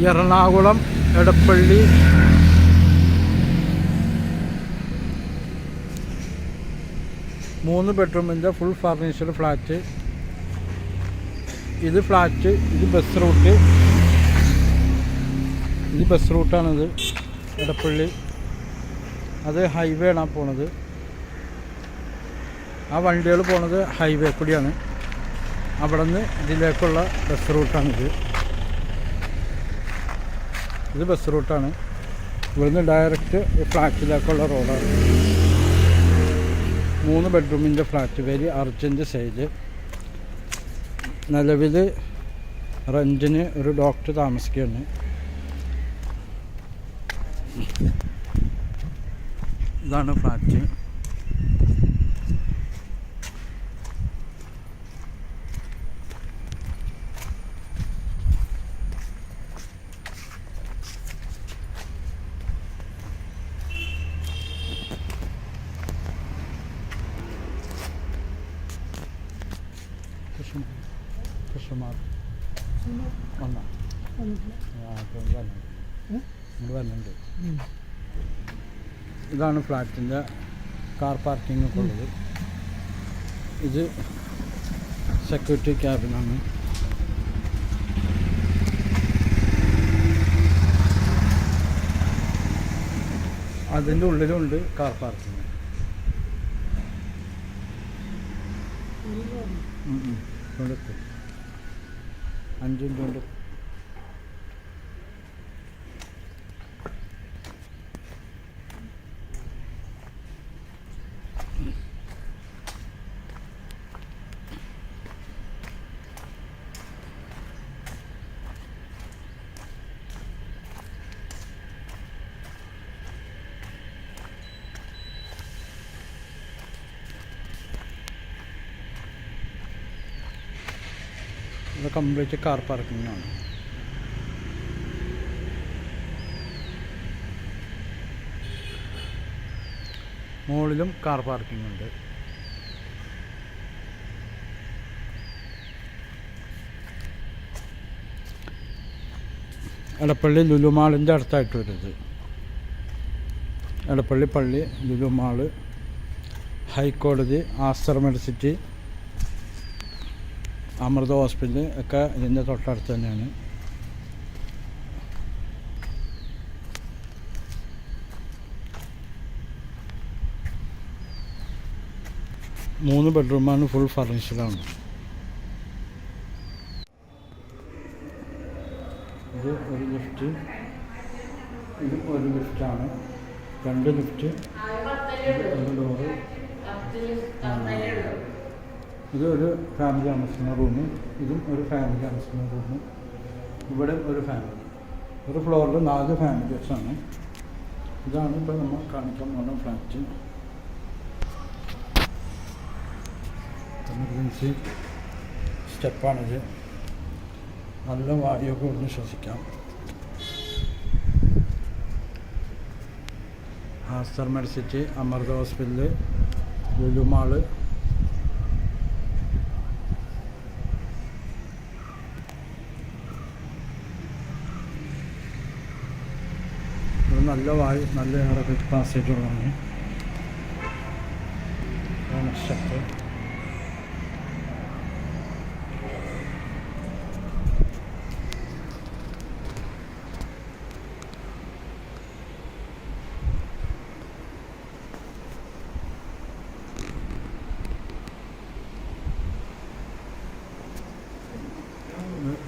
എറണാകുളം എടപ്പള്ളി മൂന്ന് ബെഡ്റൂമിൻ്റെ full furniture flat. ഇത് ഫ്ലാറ്റ്, ഇത് ബസ് റൂട്ട്, ഇത് ബസ് റൂട്ടാണിത് എടപ്പള്ളി. അത് ഹൈവേ ആണ് പോണത്. ആ വണ്ടികൾ പോണത് ഹൈവേ കൂടിയാണ്. അവിടെ നിന്ന് ഇതിലേക്കുള്ള ബസ് റൂട്ടാണിത്. ഇത് ബസ് റൂട്ടാണ്. ഇവിടുന്ന് ഡയറക്റ്റ് ഫ്ലാറ്റിലേക്കുള്ള റോഡാണ്. 3 ബെഡ്റൂമിൻ്റെ ഫ്ലാറ്റ്, വെരി അർജൻറ്റ് സെയിൽ. നിലവിൽ റെൻറ്റിന് ഒരു ഡോക്ടർ താമസിക്കുകയാണ്. ഇതാണ് ഫ്ലാറ്റ്. കൃഷ്ണമാർ വരുന്നുണ്ട്. ഇതാണ് ഫ്ലാറ്റിൻ്റെ കാർ പാർക്കിംഗ് ഒക്കെ ഉള്ളത്. ഇത് സെക്യൂരിറ്റി ക്യാബിനാണ്. അതിൻ്റെ ഉള്ളിലുണ്ട് കാർ പാർക്കിംഗ്. കൊണ്ടെത്തും 5 മിനിറ്റ് കൊണ്ട്. ഇത് കംപ്ലീറ്റ് കാർ പാർക്കിംഗ് ആണ്. മുകളിലും കാർ പാർക്കിംഗ് ഉണ്ട്. എടപ്പള്ളി ലുലു മാളിൻ്റെ അടുത്തായിട്ട് വരുന്നത്. എടപ്പള്ളി പള്ളി, ലുലു മാള്, ഹൈക്കോടതി, ആസ്റ്റർ മെഡിസിറ്റി, അമൃത ഹോസ്പിറ്റൽ ഒക്കെ ഇതിൻ്റെ തൊട്ടടുത്ത് തന്നെയാണ്. മൂന്ന് ബെഡ്റൂമാണ്, ഫുൾ ഫർണിച്ചറാണ്. ഇത് ഒരു ലിഫ്റ്റ്, ഇത് ഒരു ലിഫ്റ്റാണ്, 2 ലിഫ്റ്റ്, ഒരു ഡോറ്. ഇതൊരു ഫാമിലി താമസിക്കുന്ന റൂം, ഇതും ഒരു ഫാമിലി താമസിക്കുന്ന റൂം, ഇവിടെ ഒരു ഫാമിലി. ഒരു ഫ്ലോറിൽ 4 ഫാമിലീസാണ്. ഇതാണ് ഇപ്പോൾ നമ്മൾ കാണിക്കാൻ പോകുന്ന ഫ്ലാറ്റ്. എമർജൻസി സ്റ്റെപ്പാണിത്. നല്ല വായുവൊക്കെ ഇവിടുന്ന് ശ്വസിക്കാം. Aster Medicity, Amrita hospital, Lulu mall, നല്ല വായു, നല്ല എയറൊക്കെ പാസ് ചെയ്തിട്ടുള്ളതാണ്. സ്റ്റെപ്പ്.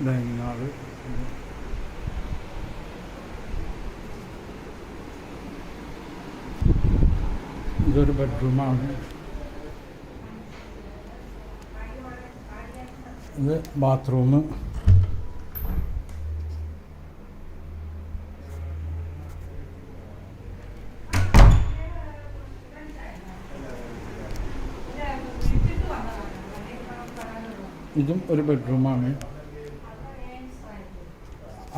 Dining hall. ഇതൊരു ബെഡ്റൂമാണ്. ഇത് ബാത്റൂം. ഇതും ഒരു ബെഡ്റൂമാണ്.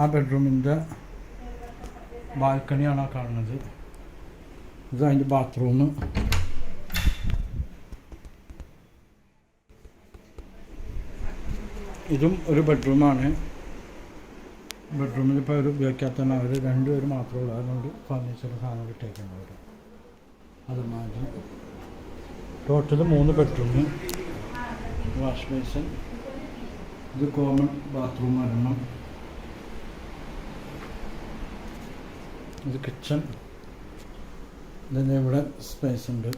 ആ ബെഡ്റൂമിൻ്റെ ബാൽക്കണിയാണ് കാണുന്നത്. ഇത് അതിൻ്റെ ബാത്റൂം. ഇതും ഒരു ബെഡ്റൂമാണ്. ബെഡ്റൂമിൽ ഇപ്പോൾ അവർ ഉപയോഗിക്കാത്തതാണ്. അവർ രണ്ടുപേർ മാത്രമേ ഉള്ളൂ. അതുകൊണ്ട് ഫർണിച്ചർ സാധനം ഇട്ടേക്കുന്നത് അവർ. അതുമാതിരി ടോട്ടൽ 3 ബെഡ്റൂം, വാഷ് ബേസിൻ, ഇത് കോമൺ ബാത്റൂം ഒരെണ്ണം, ഇത് കിച്ചൺ, ഇതിൻ്റെ ഇവിടെ സ്പേസ് ഉണ്ട്.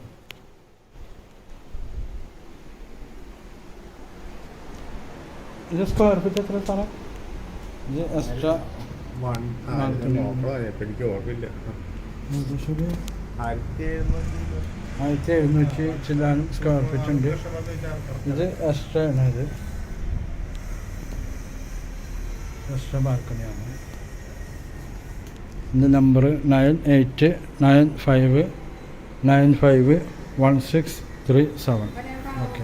ഇത് സ്ക്വയർ ഫീറ്റ് എത്ര സ്ഥലം? ഇത് എക്സ്ട്രാ എനിക്ക് ഓർമ്മയില്ല. 1700 ചില്ലാനും സ്ക്വയർ ഫീറ്റ് ഉണ്ട്. ഇത് എക്സ്ട്രാ ആണ്. ഇത് എക്സ്ട്രാ ബാൽക്കണിയാണ്. ഇത് നമ്പർ 9895951637. ഓക്കെ.